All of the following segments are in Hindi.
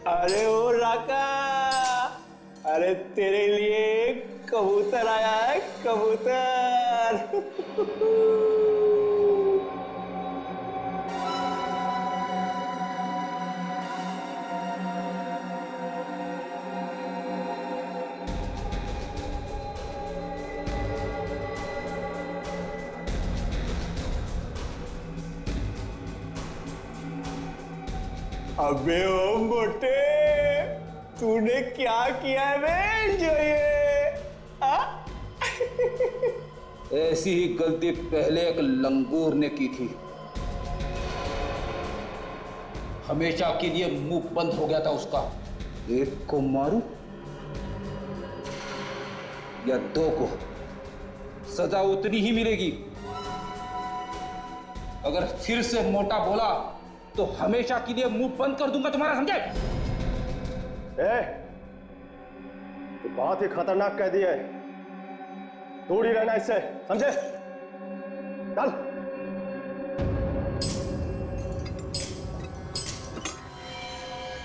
अरे ओ राका, अरे तेरे लिए कबूतर आया है, कबूतर। अबे ओ मोटे, तूने क्या किया है बे जो ये? ऐसी ही गलती पहले एक लंगूर ने की थी। हमेशा के लिए मुंह बंद हो गया था उसका। एक को मारूं या दो को, सजा उतनी ही मिलेगी। अगर फिर से मोटा बोला तो हमेशा के लिए मुंह बंद कर दूंगा तुम्हारा, समझे? तो बहुत ही खतरनाक कह दिया है, दूर ही रहना इससे, समझे? चल।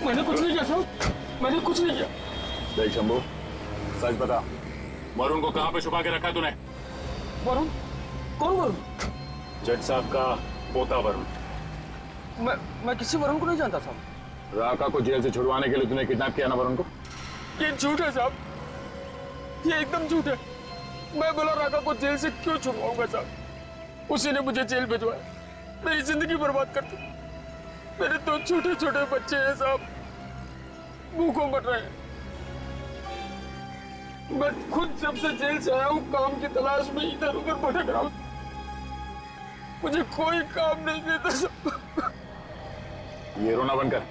मैंने कुछ नहीं किया साहब, मैंने कुछ नहीं किया। देख शंभू, सच बता, वरुण को कहां पे छुपा के रखा तूने? वरुण? कौन वरुण? जज साहब का पोता वरुण। मैं किसी वरुण को नहीं जानता साहब। राका को जेल से छुड़वाने के लिए तूने किडनैप किया ना वरुण को? ये झूठ है साहब, ये एकदम झूठ है। मैं बोला राका को जेल से क्यों छुड़वाऊंगा साहब? उसी ने मुझे जेल भिजवाया, मेरी जिंदगी बर्बाद कर दी। मेरे दो छोटे छोटे बच्चे हैं साहब, भूखों मर रहे हैं। मैं खुद जब से जेल से आया हूँ काम की तलाश में इधर उधर भटक रहा हूँ, मुझे कोई काम नहीं देता साहब। ये रोना बनकर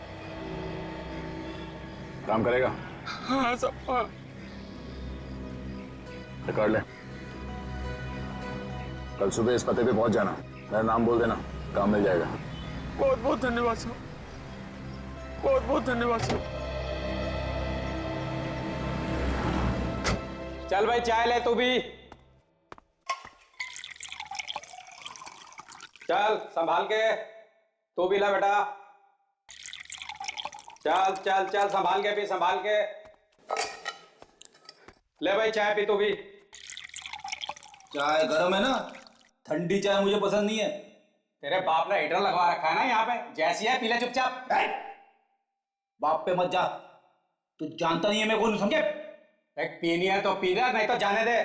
काम करेगा? हाँ साहब, हाँ। रिकॉर्ड ले, कल सुबह इस पते पे पहुंच जाना, मेरा नाम बोल देना, काम मिल जाएगा। बहुत बहुत धन्यवाद साहब, बहुत बहुत धन्यवाद साहब। चल भाई चाय ले तू भी, चल संभाल के, तू भी ला बेटा। चल चल चल, संभाल के पी, संभाल के ले भाई, चाय पी तू भी। चाय गर्म है ना, ठंडी चाय मुझे पसंद नहीं है। तेरे बाप ने हीटर लगवा रखा है ना यहाँ पे, जैसी है पी ले चुपचाप। बाप पे मत जा, तू जानता नहीं है मैं कौन, समझे? एक पीनी है तो पी ले, नहीं तो जाने दे।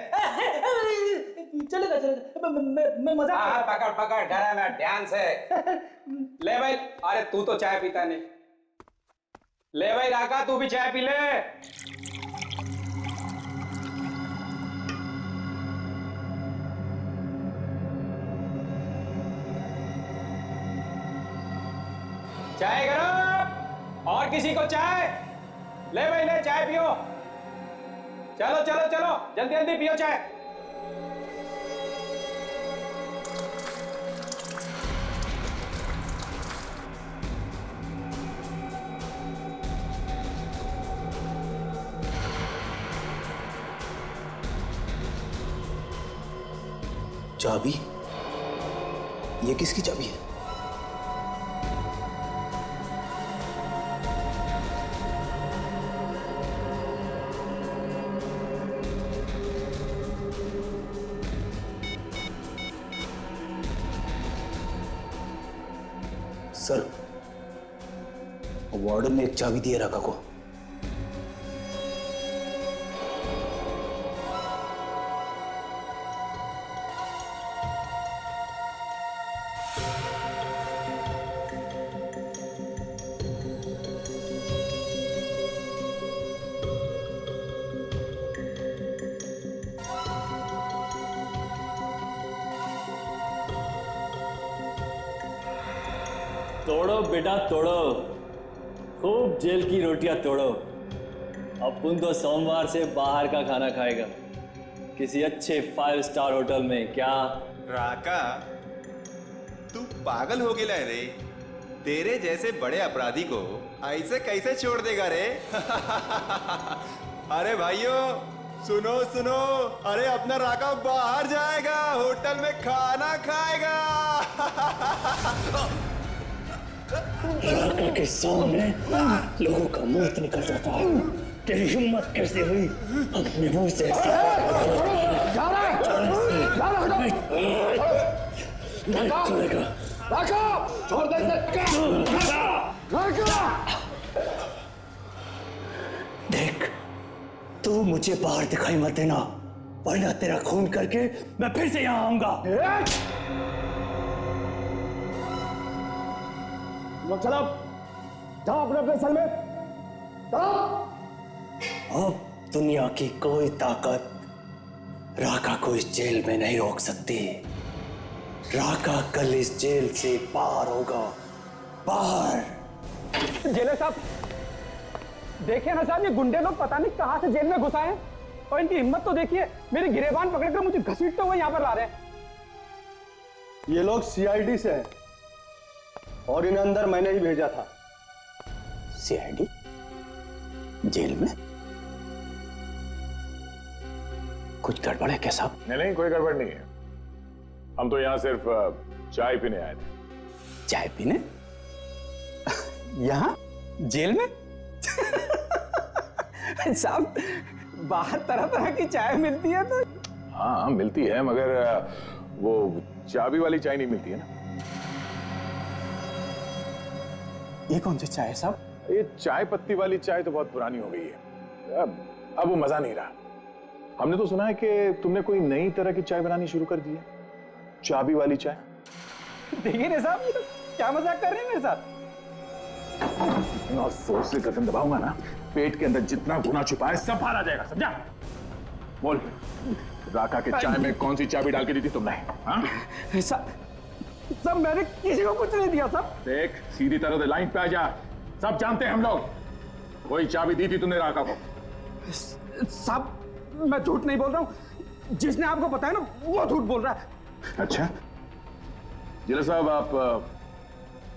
चलेगा चलेगा, मैं मजा। हाँ पकड़ पकड़, डरा मैं, ध्यान से ले भाई। अरे तू तो चाय पीता नहीं, ले भाई राका तू भी चाय पी ले। चाय गरम, और किसी को चाय? ले भाई ले, चाय पियो। चलो चलो चलो, जल्दी जल्दी पियो चाय। चाबी? ये किसकी चाबी है? सर, वार्डन ने एक चाबी दी है राका को। तोड़ो बेटा तोड़ो, खूब जेल की रोटियां तोड़ो। अपुन तो सोमवार से बाहर का खाना खाएगा, किसी अच्छे 5 स्टार होटल में। क्या राका, तू पागल हो गया रे? तेरे जैसे बड़े अपराधी को ऐसे कैसे छोड़ देगा रे? अरे भाइयों सुनो सुनो, अरे अपना राका बाहर जाएगा, होटल में खाना खाएगा। राका के सामने लोगों का मौत निकल जाता है। तेरी हिम्मत कैसे हुई अपने मुंह से नहीं छोड़ेगा। छोड़ दे देख, तू मुझे बाहर दिखाई मत देना, वरना तेरा खून करके मैं फिर से यहाँ आऊंगा। चलो जाओ अपने अपने सेल में। अब दुनिया की कोई ताकत राका को इस जेल में नहीं रोक सकती। राका कल इस जेल से बाहर होगा, बाहर। जेलर साहब देखिए ना साहब, ये गुंडे लोग पता नहीं कहां से जेल में घुस आए हैं, और इनकी हिम्मत तो देखिए, मेरी गिरेबान पकड़कर मुझे घसीटते हुए यहाँ पर ला रहे हैं। ये लोग सीआईडी से हैं और इन्हें अंदर मैंने ही भेजा था। सीआईडी जेल में? कुछ गड़बड़ है क्या साहब? नहीं, कोई गड़बड़ नहीं है। हम तो यहाँ सिर्फ चाय पीने आए थे। चाय पीने? यहाँ जेल में? साहब बाहर तरह तरह की चाय मिलती है तो। हाँ मिलती है, मगर वो चाबी वाली चाय नहीं मिलती है ना। ये कौन सी चाय है साहब? ये चाय पत्ती वाली चाय तो बहुत पुरानी हो गई है, अब वो मजा नहीं रहा। हमने तो सुना है कि तुमने कोई नई तरह की चाय बनानी शुरू कर दी है, चाबी वाली चाय। देखिए ना साहब, ये तो क्या मजाक कर रहे हैं मेरे साथ? इतना जोर से गर्दन दबाऊंगा ना, पेट के अंदर जितना गुना छुपा है सब बाहर आ जाएगा, समझा? बोल, राका के चाय में कौन सी चाबी डाल के दी थी तुमने? हाँ? सब मैंने किसी को कुछ नहीं दिया साहब। देख, सीधी तरह से लाइन पे आ जा, सब जानते हैं हम लोग। कोई चाबी दी थी तुमने राका को? साहब मैं झूठ नहीं बोल रहा हूँ, जिसने आपको बताया ना वो झूठ बोल रहा है। अच्छा, जिला साहब आप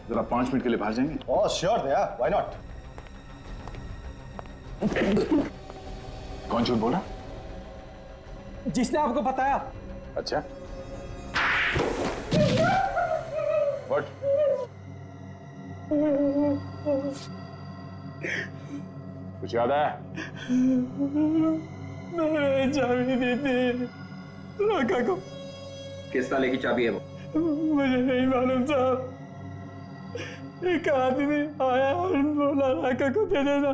जरा 5 मिनट के लिए बाहर जाएंगे? Oh sure Daya, why not. कौन झूठ बोला? जिसने आपको बताया। अच्छा, व्हाट? कुछ याद आया? मैंने चाबी दी थी राका को। किस ताले की चाबी है वो? मुझे नहीं मालूम साहब, एक आदमी आया और बोला राका को दे देना,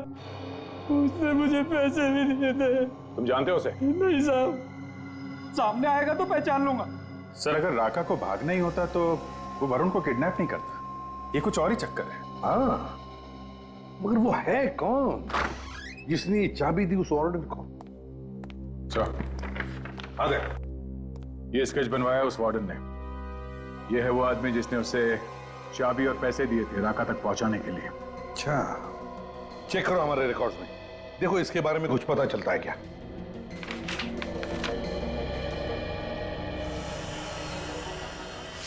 उसने मुझे पैसे भी दिए थे। तुम जानते हो उसे? नहीं साहब, सामने आएगा तो पहचान लूंगा। सर, अगर राका को भागना ही होता तो वो वरुण को किडनैप नहीं करता। ये कुछ और ही चक्कर है। हाँ, मगर वो है कौन जिसने ये चाबी दी उस वार्डन को? आ गए। ये स्केच बनवाया उस वार्डन ने। ये है वो आदमी जिसने उसे चाबी और पैसे दिए थे राका तक पहुंचाने के लिए। अच्छा, चेक करो हमारे रिकॉर्ड्स में, देखो इसके बारे में कुछ पता चलता है क्या।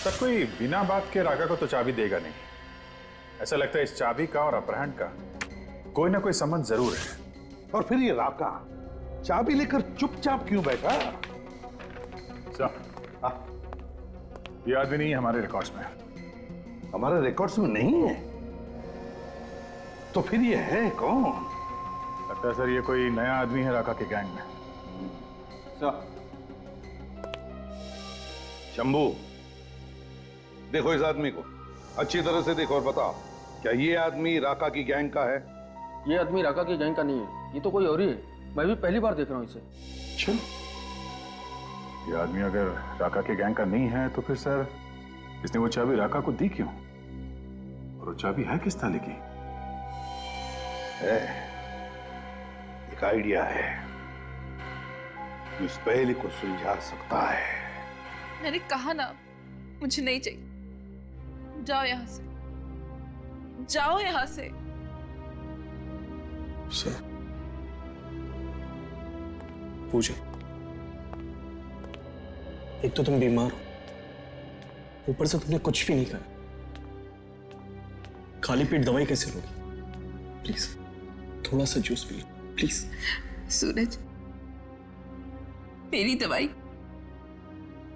सर, कोई बिना बात के राका को तो चाबी देगा नहीं। ऐसा लगता है इस चाबी का और अपहरण का कोई ना कोई संबंध जरूर है। और फिर ये राका चाबी लेकर चुपचाप क्यों बैठा? सर, ये आदमी नहीं है हमारे रिकॉर्ड्स में। हमारे रिकॉर्ड्स में नहीं है? तो फिर ये है कौन? लगता है सर ये कोई नया आदमी है राका के गैंग में। शंभू, देखो इस आदमी को अच्छी तरह से देखो और बताओ, क्या ये आदमी राका की गैंग का है? ये आदमी राका की गैंग का नहीं है, ये तो कोई और ही है। मैं भी पहली बार देख रहा हूँ इसे। अच्छा, ये आदमी अगर राका के गैंग का नहीं है तो फिर सर इसने वो चाबी राका को दी क्यों? और वो चाबी है किस ताले की? है एक आइडिया है जो इस पहेली को सुलझा सकता है। मैंने कहा ना, मुझे नहीं चाहिए। जाओ यहां से, जाओ यहां से। सर, पूजा, एक तो तुम बीमार हो, ऊपर से तुमने कुछ भी नहीं खाया। खाली पेट दवाई कैसे लोगी? प्लीज थोड़ा सा जूस पी लो प्लीज। सूरज, मेरी दवाई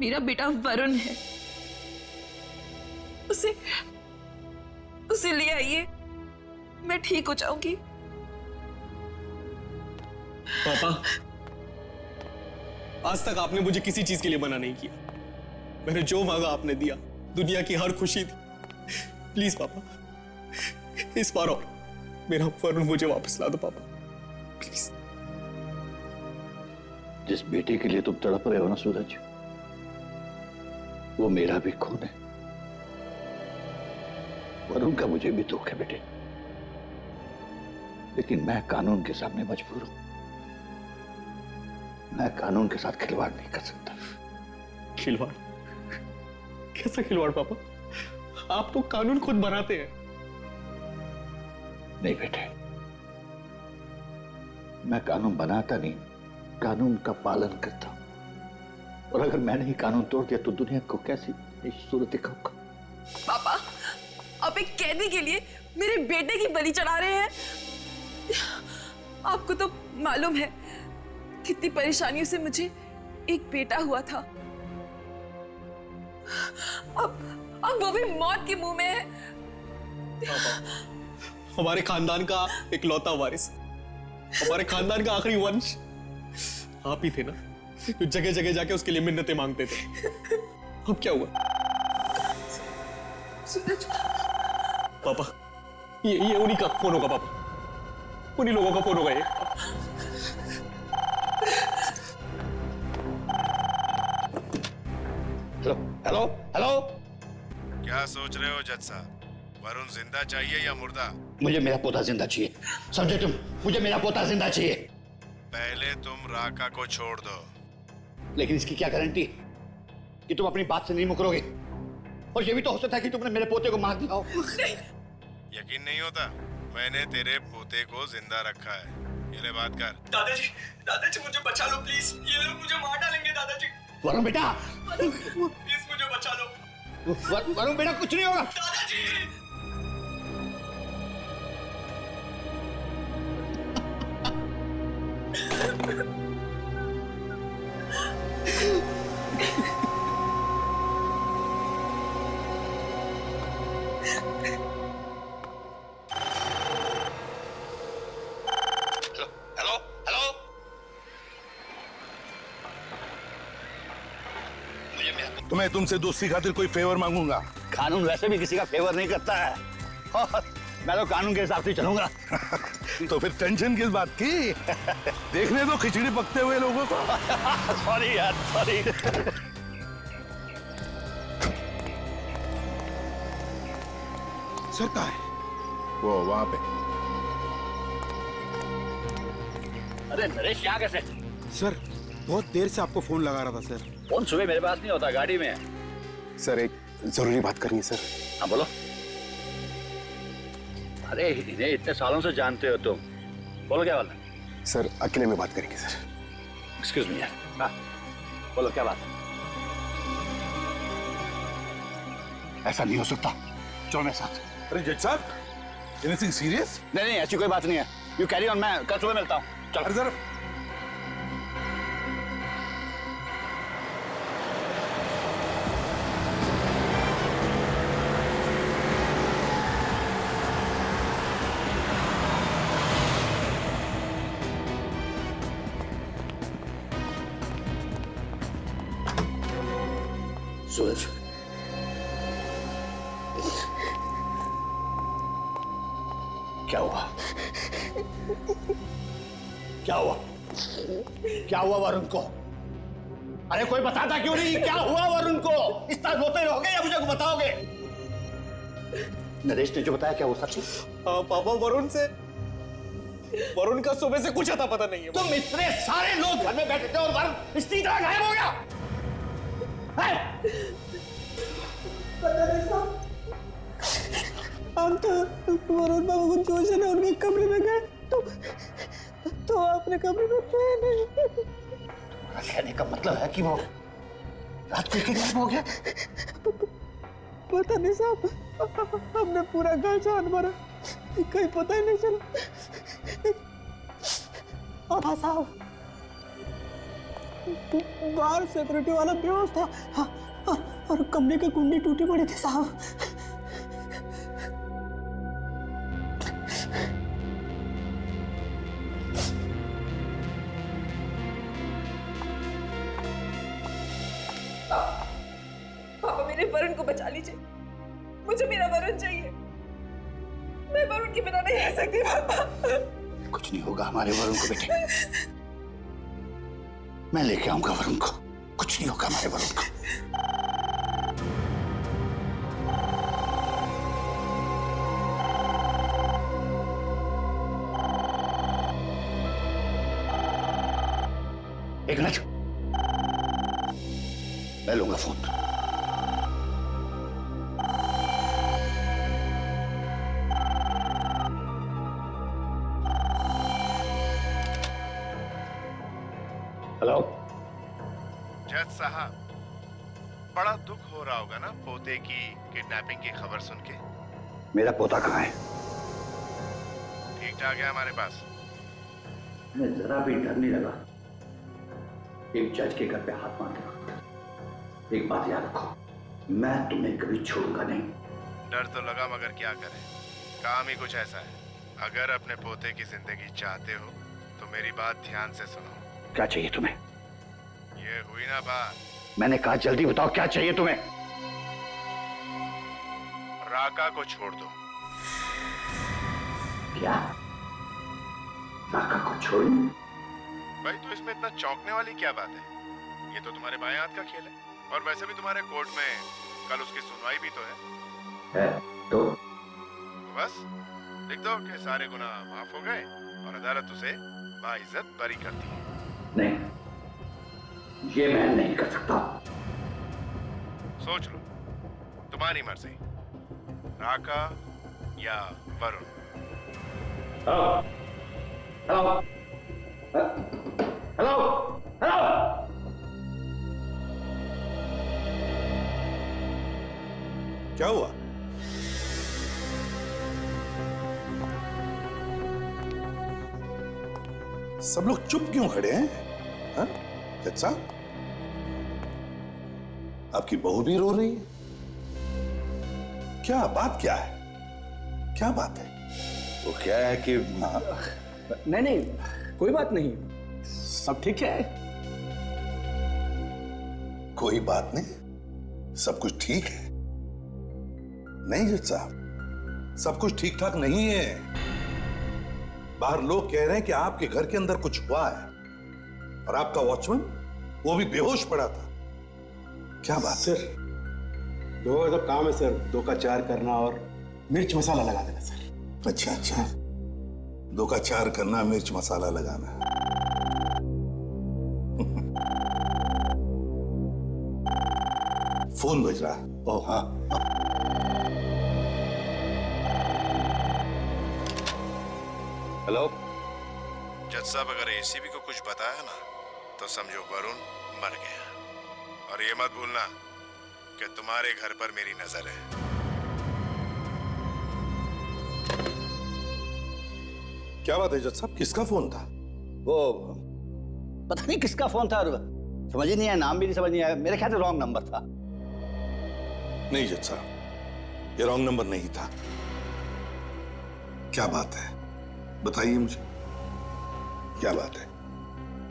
मेरा बेटा वरुण है। उसे ले आइए, मैं ठीक हो जाऊंगी। पापा, आज तक आपने मुझे किसी चीज के लिए मना नहीं किया। मैंने जो मांगा आपने दिया, दुनिया की हर खुशी थी। प्लीज पापा, इस बार और मेरा वरुण मुझे वापस ला दो पापा, प्लीज। जिस बेटे के लिए तुम तड़प रहे हो ना सूरज, वो मेरा भी खून है। वरुण का मुझे भी दुख है बेटे, लेकिन मैं कानून के सामने मजबूर हूं। मैं कानून के साथ खिलवाड़ नहीं कर सकता। खिलवाड़? कैसा खिलवाड़ पापा? आप तो कानून खुद बनाते हैं। नहीं बेटे, मैं कानून बनाता नहीं, कानून का पालन करता हूं। और अगर मैंने ही कानून तोड़ दिया तो दुनिया को कैसी सूरत दिखाऊंगा? पापा, आप एक कैदी के लिए मेरे बेटे की बलि चढ़ा रहे हैं। आपको तो मालूम है कितनी परेशानियों से मुझे एक बेटा हुआ था। अब वो भी मौत के मुंह में है। हमारे खानदान का इकलौता वारिस, हमारे खानदान का आखिरी वंश आप ही थे ना, जो जगह जगह जाके उसके लिए मिन्नतें मांगते थे। अब क्या हुआ? सूरज, पापा, ये उन्हीं का फोन होगा पापा, उन्हीं लोगों का फोन होगा ये। Hello hello hello. क्या सोच रहे हो जज साहब? वरुण जिंदा चाहिए या मुर्दा? मुझे मेरा पोता जिंदा चाहिए, समझे तुम? मुझे मेरा पोता जिंदा चाहिए। पहले तुम राका को छोड़ दो। लेकिन इसकी क्या गारंटी कि तुम अपनी बात से नहीं मुकरोगे? और ये भी तो हो सकता है कि तुमने मेरे पोते को मार दिया हो। यकीन नहीं होता? मैंने तेरे पोते को जिंदा रखा है। ये ले बात कर। दादाजी मुझे बचा लो प्लीज, ये लोग मुझे मार डालेंगे दादाजी। वरुण बेटा, प्लीज मुझे बचा लो। वरुण बेटा, कुछ नहीं होगा। दादाजी, हेलो हेलो। तुम्हें तुमसे दोस्ती खातिर कोई फेवर मांगूंगा। कानून वैसे भी किसी का फेवर नहीं करता है। मैं तो कानून के हिसाब से चलूंगा। तो फिर टेंशन किस बात की? देखने दो खिचड़ी पकते हुए लोगों को। सॉरी यार, सॉरी। सर कहाँ है? वो वहां पे। अरे नरेश, यहाँ कैसे? सर, बहुत देर से आपको फोन लगा रहा था सर। फोन सुबह मेरे पास नहीं होता, गाड़ी में है। सर, एक जरूरी बात करनी है सर। हाँ बोलो। अरे इन्हें इतने सालों से जानते हो तुम, बोलो क्या बात है? सर, अकेले में बात करेंगे सर। एक्सक्यूज मी यार। हाँ बोलो क्या बात है? ऐसा नहीं हो सकता, चलो मेरे साथ। अरे जज साहब, एनीथिंग सीरियस? नहीं नहीं, ऐसी कोई बात नहीं है। यू कैरी ऑन, मैं कल सुबह मिलता हूँ। चलो। अरे जरा सूरज, क्या हुआ? क्या हुआ? क्या हुआ वरुण को? अरे कोई बताता क्यों नहीं? क्या हुआ वरुण को? इस तरह रोते रहोगे या मुझे बताओगे? नरेश ने जो बताया, क्या वो सच है? पापा, वरुण का सुबह से कुछ अता पता नहीं है। तुम इतने सारे लोग घर में बैठे थे और वरुण इसी तरह गायब हो गया? हम तो वरुण बाबू को जोशने उनके कमरे में गए तो अपने कमरे में थे नहीं। कहने का मतलब है कि वो रात को गायब हो गया? पता नहीं साहब, हमने पूरा घर छान मारा, कहीं पता ही नहीं चला। हाँ साहब, बाहर सिक्योरिटी वाला बेहोश था। हाँ, और कमरे की कुंडी टूटी पड़ी थी साहब। पापा मेरे वरुण को बचा लीजिए, मुझे मेरा वरुण चाहिए। मैं वरुण के बिना नहीं रह सकती पापा। कुछ नहीं होगा हमारे वरुण को बेटे, मैं लेके आऊंगा वरुण को, कुछ नहीं होगा हमारे वरुण को। एक मिनट, मैं लूंगा फोन। हेलो जज साहब, बड़ा दुख हो रहा होगा ना पोते की किडनैपिंग की खबर सुन के। मेरा पोता कहाँ है? ठीक ठाक है हमारे पास। मैं जरा भी डर नहीं लगा एक जज के घर पे हाथ मार के। एक बात याद रखो, मैं तुम्हें कभी छोड़ूंगा नहीं। डर तो लगा मगर क्या करें, काम ही कुछ ऐसा है। अगर अपने पोते की जिंदगी चाहते हो तो मेरी बात ध्यान से सुनो। क्या चाहिए तुम्हें? ये हुई ना बात। मैंने कहा जल्दी बताओ क्या चाहिए तुम्हें? राका को छोड़ दो। क्या? राका को छोड़? भाई तो इसमें इतना चौंकने वाली क्या बात है? ये तो तुम्हारे बाएं हाथ का खेल है, और वैसे भी तुम्हारे कोर्ट में कल उसकी सुनवाई भी तो है। तो बस लिख दो कि सारे गुनाह माफ हो गए और अदालत उसे बाइज्जत बरी करती है। नहीं, ये मैं नहीं कर सकता। सोच लो, तुम्हारी मर्जी, राका या वरुण। हेलो हेलो हेलो, क्या हुआ? सब लोग चुप क्यों खड़े हैं? हाँ? जज साहब, आपकी बहू भी रो रही है। क्या बात क्या है? क्या बात है? वो क्या है कि नहीं नहीं, कोई बात नहीं, सब ठीक है। कोई बात नहीं, सब कुछ ठीक है। नहीं जज साहब, सब कुछ ठीक ठाक नहीं है। बाहर लोग कह रहे हैं कि आपके घर के अंदर कुछ हुआ है, और आपका वॉचमैन वो भी बेहोश पड़ा था। क्या बात? सर, दो का तो काम है सर, 2 का 4 करना और मिर्च मसाला लगा देना सर। अच्छा अच्छा, 2 का 4 करना, मिर्च मसाला लगाना। फोन बज रहा। ओह हाँ, हेलो जज साहब, अगर एसीबी को कुछ बताया ना तो समझो वरुण मर गया। और ये मत भूलना कि तुम्हारे घर पर मेरी नजर है। क्या बात है जज साहब, किसका फोन था? वो पता नहीं किसका फोन था, समझ ही नहीं आया, नाम भी नहीं समझ नहीं आया। मेरे ख्याल से रॉन्ग नंबर था। नहीं जज साहब, ये रॉन्ग नंबर नहीं था। क्या बात है, बताइए मुझे, क्या बात है?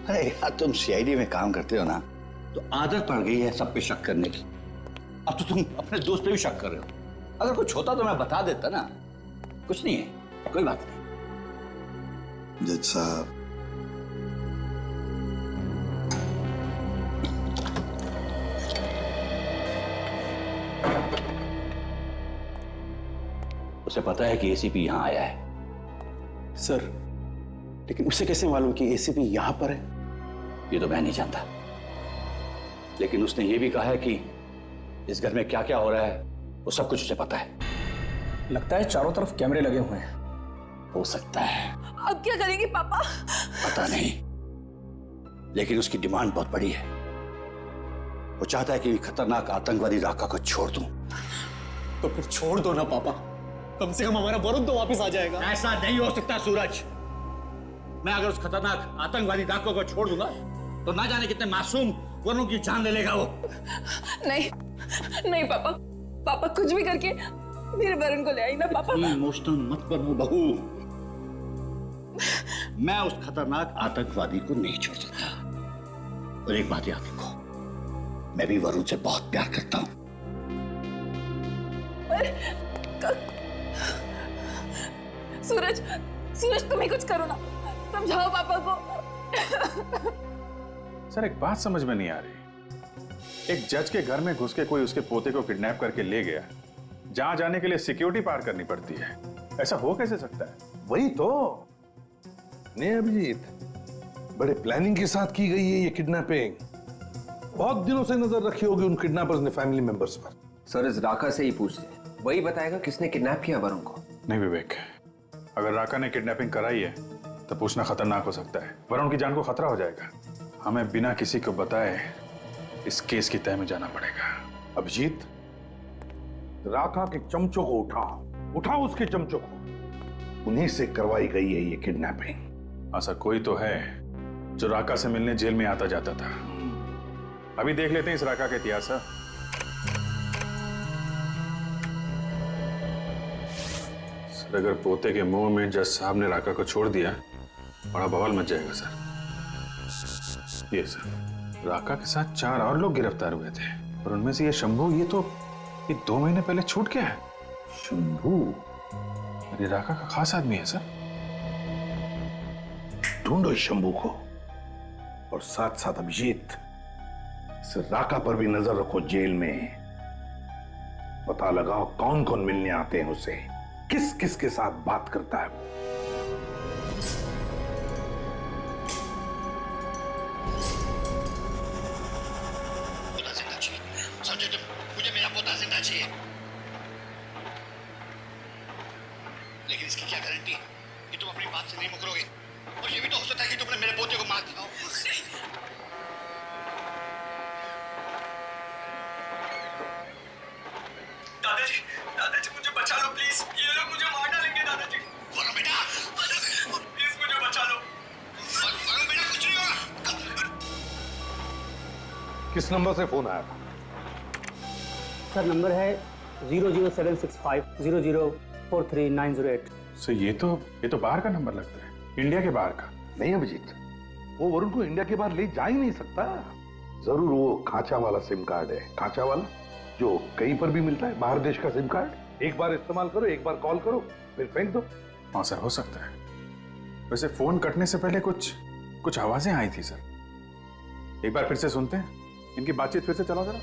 अरे यार, तुम सीआईडी में काम करते हो ना, तो आदत पड़ गई है सब पे शक करने की। अब तो तुम अपने दोस्त पे भी शक कर रहे हो। अगर कुछ होता तो मैं बता देता ना। कुछ नहीं है, कोई बात नहीं। जज साहब, उसे पता है कि एसीपी यहां आया है। सर, लेकिन उसे कैसे मालूम कि एसीपी यहां पर है? ये तो मैं नहीं जानता, लेकिन उसने ये भी कहा है कि इस घर में क्या क्या हो रहा है वो सब कुछ उसे पता है। लगता है चारों तरफ कैमरे लगे हुए हैं। हो सकता है। अब क्या करेंगे पापा? पता नहीं, लेकिन उसकी डिमांड बहुत बड़ी है। वो चाहता है कि खतरनाक आतंकवादी राका को छोड़ दूं। तो फिर छोड़ दो ना पापा, कम से कम हमारा वरुण तो वापस आ जाएगा। ऐसा नहीं हो सकता सूरज। मैं अगर उस खतरनाक आतंकवादी राका को छोड़ दूंगा तो ना जाने कितने मासूम वरुण की जान ले लेगा वो। नहीं नहीं पापा, पापा कुछ भी करके मेरे वरुण को ले आई ना पापा। इमोशनल मत बनो बहू। मैं उस खतरनाक आतंकवादी को नहीं छोड़ सकता। और एक बात याद रखो, मैं भी वरुण से बहुत प्यार करता हूं। सूरज, सूरज तुम ही कुछ करो ना, समझाओ पापा को। सर एक बात समझ में नहीं आ रही, एक जज के घर में घुस के कोई उसके पोते को किडनैप करके ले गया, जहां जाने के लिए सिक्योरिटी पार करनी पड़ती है, ऐसा हो कैसे सकता है? वही तो नहीं अभिजीत, बड़े प्लानिंग के साथ की गई है ये किडनैपिंग। बहुत दिनों से नजर रखी होगी उन किडनैपर्स ने फैमिली मेंबर्स पर। सर इस राका से ही पूछते, वही बताएगा किसने किडनैप किया वरुण को। नहीं विवेक, अगर राका ने किडनैपिंग कराई है तो पूछना खतरनाक हो सकता है। वरुण की जान को खतरा हो जाएगा। हमें बिना किसी को बताए इस केस की तह में जाना पड़ेगा। अभिजीत, राका के चमचों को उठाओ उसके चमचों को। उन्हीं से करवाई गई है ये किडनैपिंग। हाँ सर, कोई तो है जो राका से मिलने जेल में आता जाता था। अभी देख लेते हैं इस राका का इतिहास। सर अगर पोते के मुंह में जज साहब ने राका को छोड़ दिया, बड़ा बवाल मच जाएगा सर। ये सर, राका के साथ 4 और लोग गिरफ्तार हुए थे और उनमें से ये शंभू, ये 2 महीने पहले छूट गया है। शंभू? ये राका का खास आदमी है सर। ढूंढो इस शंभू को और साथ साथ अभिजीत, इस राका पर भी नजर रखो जेल में। पता लगाओ कौन कौन मिलने आते हैं उसे, किस किस के साथ बात करता है। मुझे मेरा पोता जिंदा चाहिए, लेकिन इसकी क्या गारंटी कि तुम अपनी बात से नहीं मुकरोगे? और ये भी तो हो सकता है कि तुमने मेरे पोते को मार दिया हो। दादाजी मुझे बचा लो प्लीज, ये लोग मुझे मार डालेंगे दादाजी। वरुण बेटा, प्लीज मुझे बचा लो। वरुण बेटा कुछ नहीं होगा। किस नंबर से फोन आया था? सर नंबर है 00765 0043 सर ये तो बाहर का नंबर लगता है, इंडिया के बाहर का। नहीं अभिजीत, वो वरुण को इंडिया के बाहर ले जा ही नहीं सकता। जरूर वो खांचा वाला सिम कार्ड है, खांचा वाला जो कहीं पर भी मिलता है, बाहर देश का सिम कार्ड। एक बार इस्तेमाल करो, एक बार कॉल करो, फिर फेंक दो। हाँ सर, हो सकता है। वैसे फोन कटने से पहले कुछ आवाजें आई थी सर। एक बार फिर से सुनते हैं, इनकी बातचीत फिर से चलाओ जरा।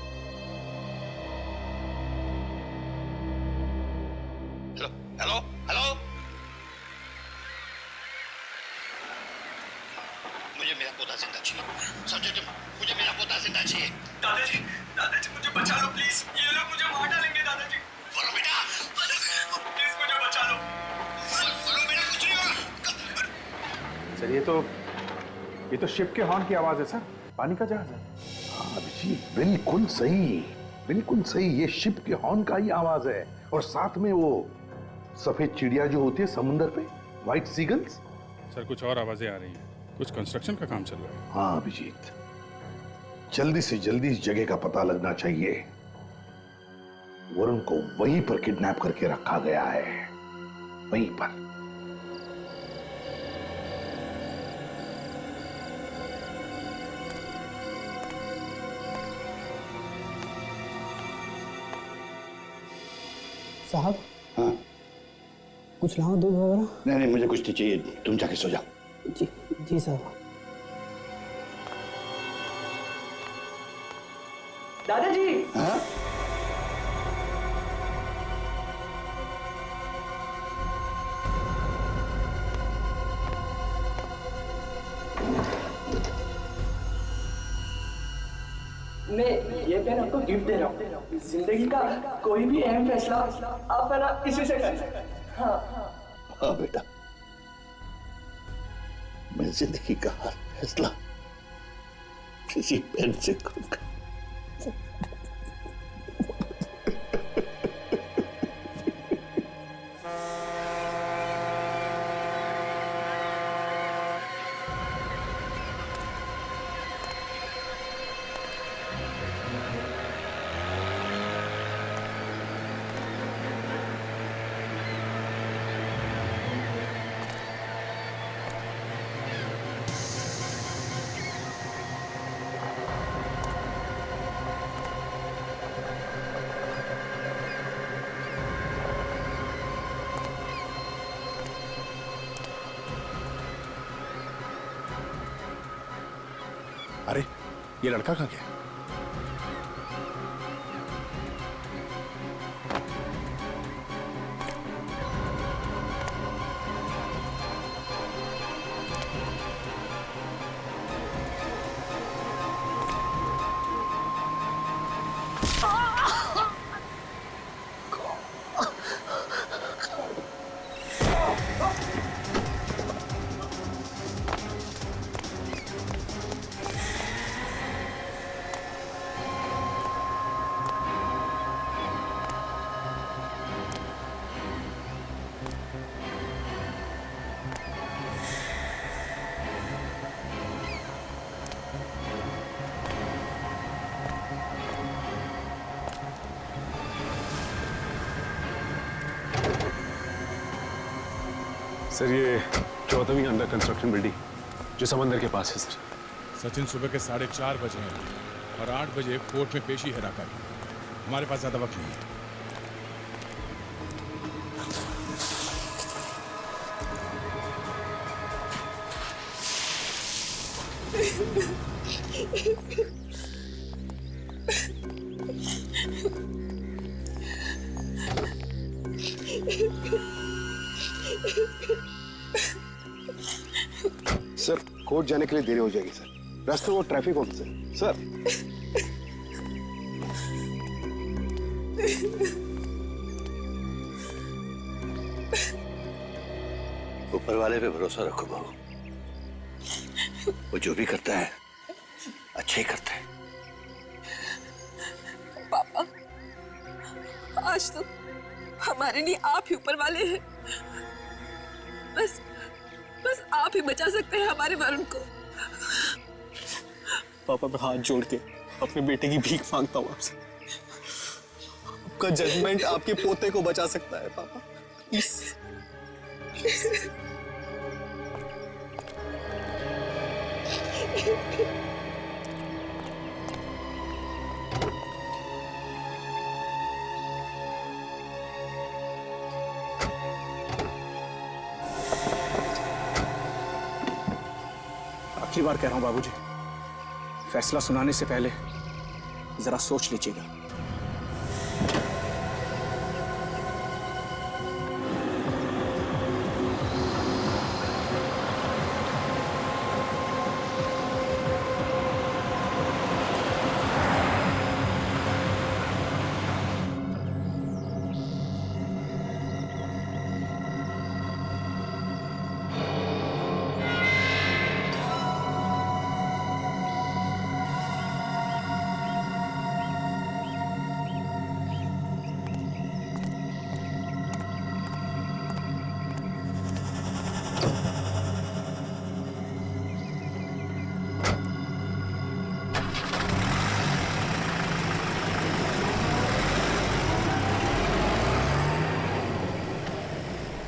हेलो हेलो, मुझे मेरा पोता जिंदा चाहिए। समझे तुम? मुझे मेरा पोता जिंदा चाहिए। दादाजी मुझे बचा लो प्लीज, ये लोग मुझे मार डालेंगे दादाजी। वरुण बेटा, प्लीज मुझे बचा लो। वरुण बेटा कुछ नहीं होगा। सर ये तो शिप के हॉर्न की आवाज है सर, पानी का जहाज है। हाँ अभिजीत, बिल्कुल सही, ये शिप के हॉर्न का ही आवाज है। और साथ में वो सफेद चिड़िया जो होती है समुंदर पे, व्हाइट सीगल्स। सर कुछ और आवाजें आ रही हैं, कुछ कंस्ट्रक्शन का काम चल रहा है। हाँ अभिजीत, जल्दी से जल्दी इस जगह का पता लगना चाहिए। वरुण को वहीं पर किडनैप करके रखा गया है, वहीं पर। साहब, हाँ कुछ लाओ, दूध वगैरह? नहीं मुझे कुछ नहीं चाहिए, तुम जाके सो जाओ। जी साहब। दादाजी। हाँ? मैं ये पेन आपको गिफ्ट दे रहा हूँ। जिंदगी का कोई भी अहम फैसला आप है ना इसी से कर सकते हैं। हाँ बेटा, मैं जिंदगी का हर फैसला किसी पेन से करूंगा। ये लड़का कहाँ गया? सर ये 14वीं अंडर कंस्ट्रक्शन बिल्डिंग जो समंदर के पास है सर। सचिन सुबह के 4:30 बजे हैं और 8 बजे कोर्ट में पेशी है राका की। हमारे पास ज्यादा वक्त नहीं है। सर कोर्ट जाने के लिए देरी हो जाएगी सर। रास्ते में वो ट्रैफिक होगी सर। ऊपर वाले पे भरोसा रखो बहू, वो जो भी करता है अच्छे ही करता है। पापा, आज तो हमारे लिए आप ही ऊपर वाले हैं। बस आप ही बचा सकते हैं हमारे वरुण को। पापा मैं हाथ जोड़ के अपने बेटे की भीख मांगता हूँ आपसे। आपका जजमेंट आपके पोते को बचा सकता है पापा, प्लीज। आखिरी बार कह रहा हूं बाबूजी, फैसला सुनाने से पहले जरा सोच लीजिएगा।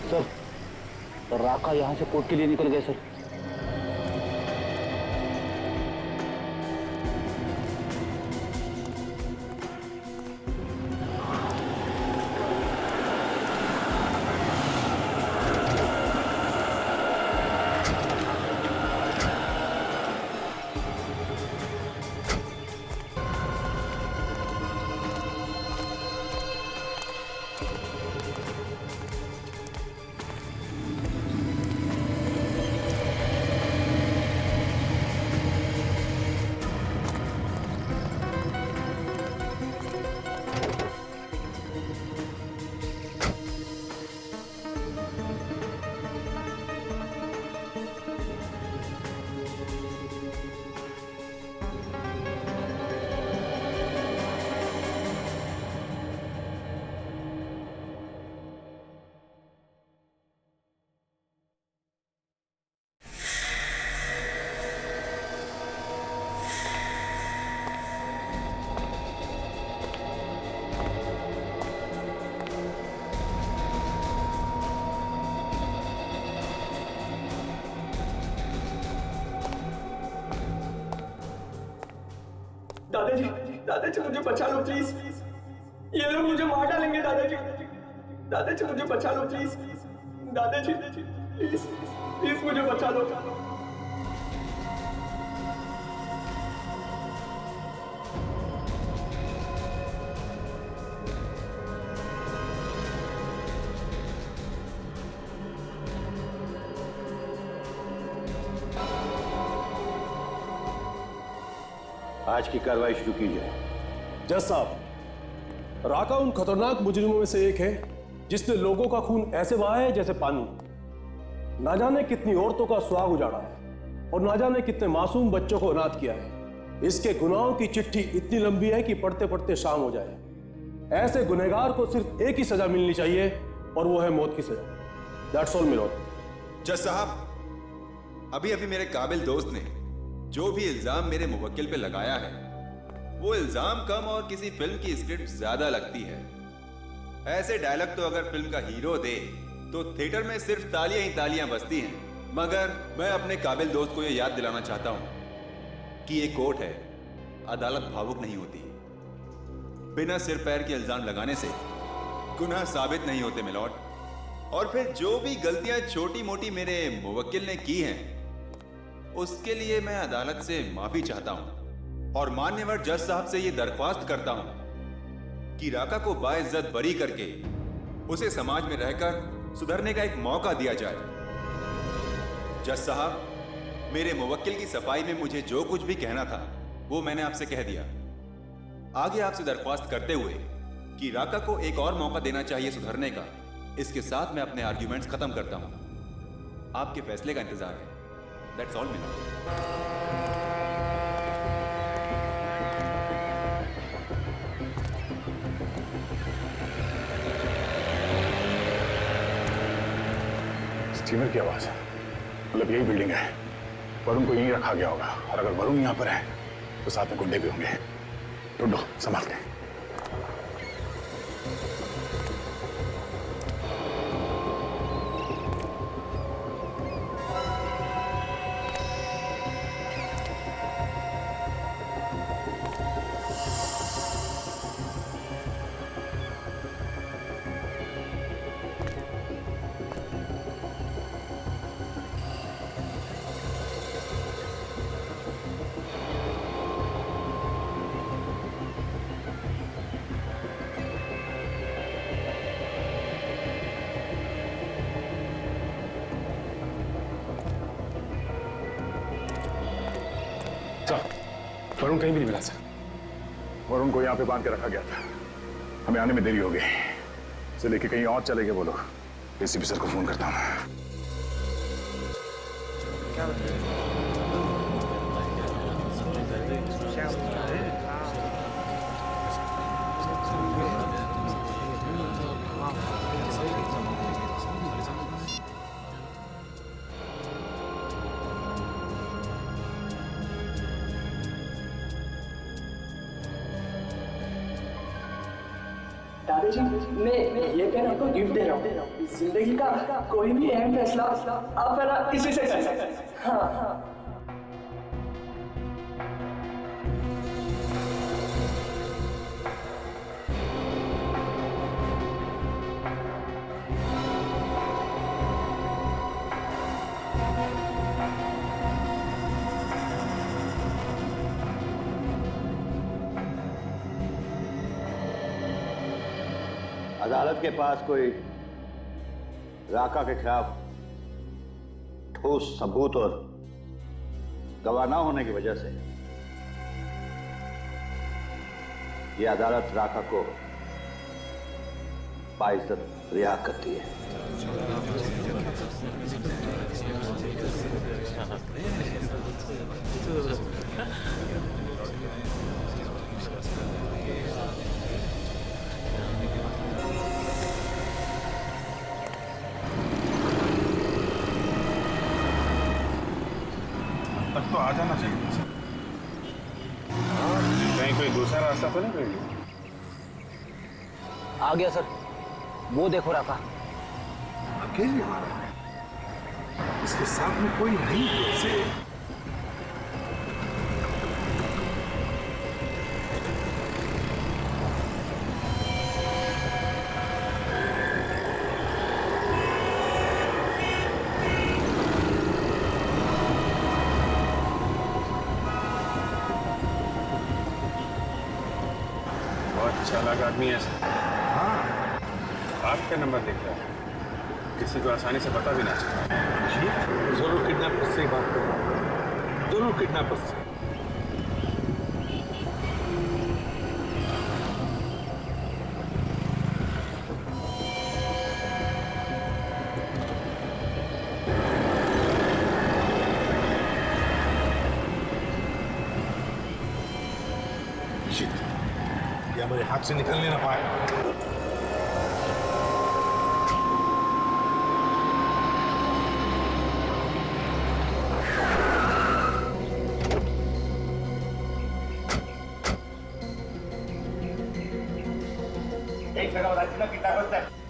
सर, राका यहाँ से कोर्ट के लिए निकल गए सर। दादाजी, दादाजी मुझे बचा लो प्लीज। ये लोग मुझे मार डालेंगे दादाजी। दादाजी मुझे बचा लो प्लीज। दादाजी प्लीज प्लीज मुझे बचा लो। आज की कार्रवाई शुरू की जाए। जज साहब, राका उन खतरनाक मुजरिमों में से एक है जिसने लोगों का खून ऐसे बहाया है जैसे पानी। ना जाने कितनी औरतों का सुहाग उजाड़ा है और ना जाने कितने मासूम बच्चों को अनाथ किया है। इसके गुनाहों की चिट्ठी इतनी लंबी है कि पढ़ते पढ़ते शाम हो जाए। ऐसे गुनहगार को सिर्फ एक ही सजा मिलनी चाहिए और वो है मौत की सजा। That's all milord. जज साहब, अभी अभी मेरे काबिल दोस्त ने जो भी इल्जाम मेरे मुवक्किल पे लगाया है, वो इल्जाम कम और किसी फिल्म की स्क्रिप्ट ज्यादा लगती है। ऐसे डायलॉग तो अगर फिल्म का हीरो दे तो थिएटर में सिर्फ तालियां ही तालियां बजती हैं। मगर मैं अपने काबिल दोस्त को ये याद दिलाना चाहता हूं कि ये कोर्ट है, अदालत भावुक नहीं होती। बिना सिर पैर के इल्जाम लगाने से गुनाह साबित नहीं होते मिलॉर्ड। और फिर जो भी गलतियां छोटी मोटी मेरे मुवक्किल ने की हैं, उसके लिए मैं अदालत से माफी चाहता हूं और मान्यवर जज साहब से यह दरख्वास्त करता हूं कि राका को बाइज्जत बरी करके उसे समाज में रहकर सुधरने का एक मौका दिया जाए। जज साहब, मेरे मुवक्किल की सफाई में मुझे जो कुछ भी कहना था वो मैंने आपसे कह दिया। आगे आपसे दरख्वास्त करते हुए कि राका को एक और मौका देना चाहिए सुधरने का, इसके साथ मैं अपने आर्ग्यूमेंट्स खत्म करता हूं। आपके फैसले का इंतजार है। That's all milord. स्टीमर की आवाज है, मतलब यही बिल्डिंग है। वरुण को यहीं रखा गया होगा और अगर वरुण यहां पर है तो साथ में गुंडे भी होंगे। ढूंढो, संभाल के। वरुण कहीं भी नहीं मिला सर। वरुण को यहाँ पे बांध के रखा गया था, हमें आने में देरी हो गई। इसे लेके कहीं और चले गए वो लोग। एसीपी सर को फोन करता हूँ। दादाजी, मैं ये पेन आपको गिफ्ट दे रहा हूँ। जिंदगी का कोई भी अहम फैसला आप है ना इसी से कर सकते हैं। हाँ। अदालत के पास कोई राका के खिलाफ ठोस सबूत और गवाह न होने की वजह से यह अदालत राका को बाइज्जत रिहा करती है। तक तो आ जाना चाहिए सर। कहीं कोई दूसरा रास्ता तो नहीं मिल? आ गया सर, वो देखो राका। अकेले आ रहा है, इसके साथ में कोई नहीं कैसे? चालाक आदमी है सर। हाँ, आपका नंबर लिख रहा है, किसी को आसानी से पता भी ना चला। जरूर किडनैपर्स से बात करो, जरूर किडनैपर्स से। या मेरे हाथ से निकलने ना पाए।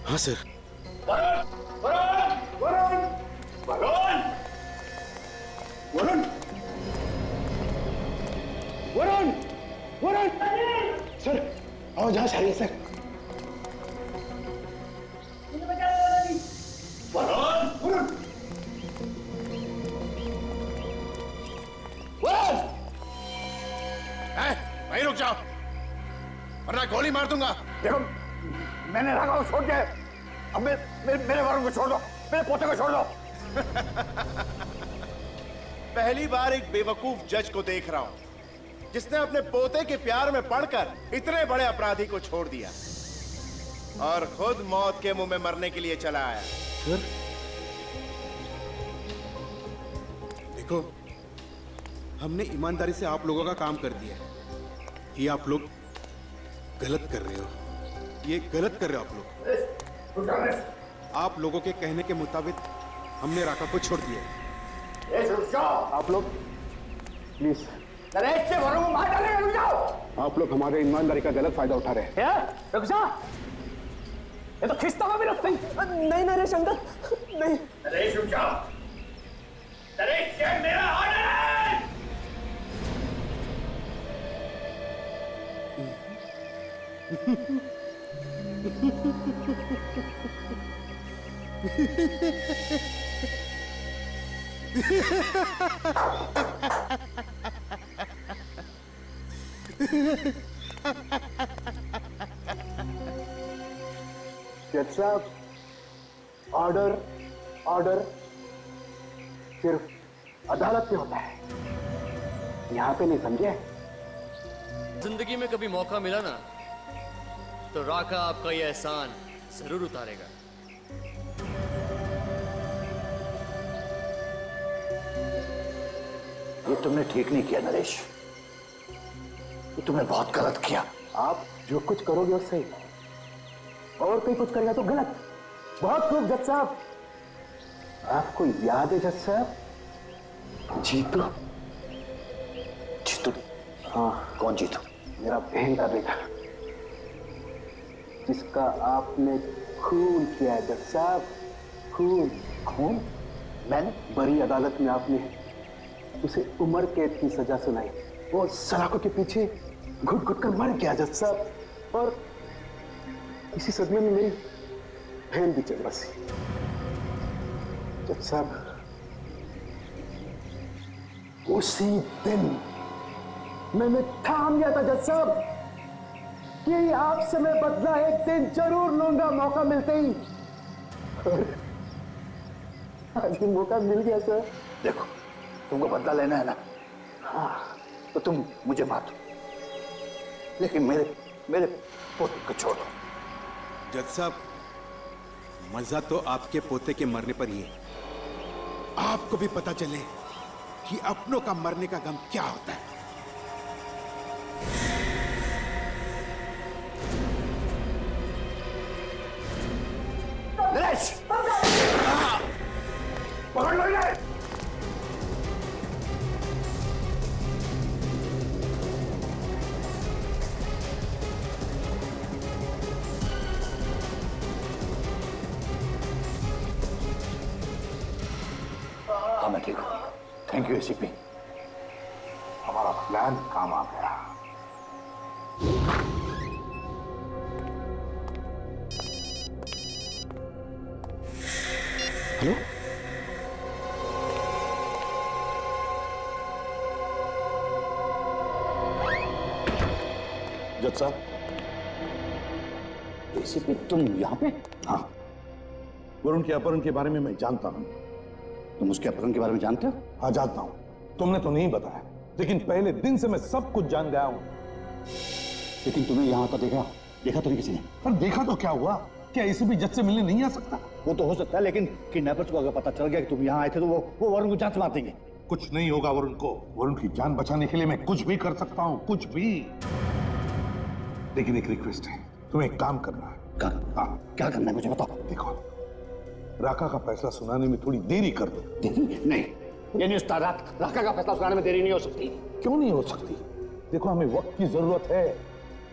हाँ सर। वरुण! वरुण! सर, आवाज आ रही है सर। वरुण! वरुण! वरुण! वहीं रुक जाओ वरना गोली मार दूंगा। देखो मैंने राघव को छोड़ दिया है। अब मेरे वरुण को छोड़ दो, मेरे पोते को छोड़ दो। पहली बार एक बेवकूफ जज को देख रहा हूं जिसने अपने पोते के प्यार में पड़कर इतने बड़े अपराधी को छोड़ दिया और खुद मौत के मुंह में मरने के लिए चला आया। सर देखो, हमने ईमानदारी से आप लोगों का काम कर दिया है। ये आप लोग गलत कर रहे हो, ये गलत कर रहे हो आप लोग। आप लोगों के कहने के मुताबिक हमने राका को छोड़ दिया। आप लोग प्लीज नरेश से वरुण को मार डालेंगे, रुक जाओ। आप लोग हमारे ईमानदारी का गलत फायदा उठा रहे हैं। रुक जा, ये तो खिस्ता हुआ भी रखते हैं। नहीं नरेश अंकल, नहीं। नरेश रुक जाओ। नरेश ये मेरा ऑर्डर है। जज साहब, ऑर्डर ऑर्डर सिर्फ अदालत में होता है, यहाँ पे नहीं, समझे? जिंदगी में कभी मौका मिला ना तो राका आपका ये एहसान जरूर उतारेगा। ये तुमने ठीक नहीं किया नरेश, ये तुमने बहुत गलत किया। आप जो कुछ करोगे वो सही, और कोई कुछ करेगा तो गलत। बहुत खूब जज साहब। आपको याद है जज साहब, जीतू? जीतू? हाँ। कौन जीतू? मेरा बहन का बेटा, जिसका आपने खून किया है जज साहब, खून। खून? मैंने? बड़ी अदालत में आपने उसे उम्र कैद की सजा सुनाई। वो सलाखों के पीछे घुट घुट कर मर गया जज साहब, और इसी सदमे में मेरी बहन भी चल बसी। जज साहब, उसी दिन मैंने ठान लिया था जज साहब कि आपसे मैं बदला एक दिन जरूर लूंगा, मौका मिलते ही। और आज भी मौका मिल गया सर। देखो, तुमको बदला लेना है ना, हाँ, तो तुम मुझे मार दो, लेकिन मेरे पोते को छोड़ दो। जज साहब, मजा तो आपके पोते के मरने पर ही है। आपको भी पता चले कि अपनों का मरने का गम क्या होता है। नरेश! पकड़ लो इन्हें! हाँ मैं ठीक हूँ, थैंक यू एसीपी, हमारा प्लान काम आ गया। हेलो, जज साहब, एसीपी तुम यहाँ पे? हाँ, वरुण के अपहरण के बारे में मैं जानता हूँ। तुम उसके अपहरण के बारे में जानते हो? हाँ जानता हूँ, तुमने तो नहीं बताया, लेकिन पहले दिन से मैं सब कुछ जान गया हूँ। लेकिन तुम्हें यहाँ पर देखा तो नहीं किसी ने? पर देखा तो क्या हुआ, क्या एसीपी जज से मिलने नहीं आ सकता? वो तो हो सकता है, लेकिन किडनैपर्स को अगर पता चल गया कि तुम यहाँ आए थे तो वो वरुण को जान से मार देंगे। कुछ नहीं होगा वरुण को, वरुण की जान बचाने के लिए मैं कुछ भी कर सकता हूँ, कुछ भी। लेकिन एक रिक्वेस्ट है, तुम्हें एक काम करना है। हाँ, क्या करना है मुझे बताओ। देखो, राका का फैसला सुनाने में थोड़ी देरी कर दो। नहीं, ये नहीं उस्ताद, राका का फैसला सुनाने में देरी नहीं हो सकती। क्यों नहीं हो सकती? देखो, हमें वक्त की जरूरत है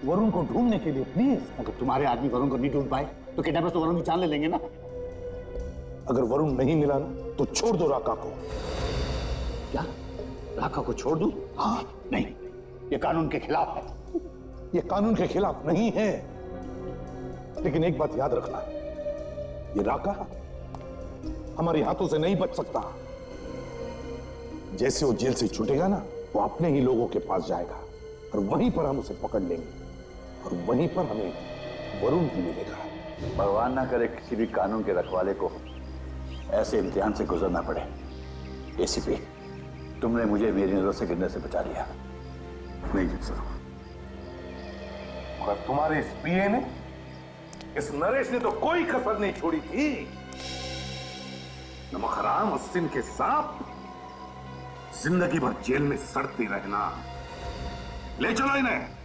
वरुण को ढूंढने के लिए, प्लीज। अगर तुम्हारे आदमी वरुण को नहीं ढूंढ पाए तो किडनैपर्स तो वरुण की जान ले लेंगे ना। अगर वरुण नहीं मिला ना तो छोड़ दो राका को। क्या राका को छोड़ दूं? हाँ, नहीं, ये कानून के खिलाफ है। ये कानून के खिलाफ नहीं है, लेकिन एक बात याद रखना, ये राका हमारे हाथों से नहीं बच सकता। जैसे वो जेल से छूटेगा ना, वो अपने ही लोगों के पास जाएगा और वहीं पर हम उसे पकड़ लेंगे और वहीं पर हमें वरुण भी मिलेगा। भगवान ना करे किसी भी कानून के रखवाले को ऐसे इम्तिहान से गुजरना पड़े। एसीपी, तुमने मुझे मेरी नजर से गिरने से बचा लिया। नहीं जी सर। और तुम्हारे इस पीए ने, इस नरेश ने तो कोई कसर नहीं छोड़ी थी। नमक हराम और सिंह के सांप जिंदगी भर जेल में सड़ते रहना। ले चलो इन्हें।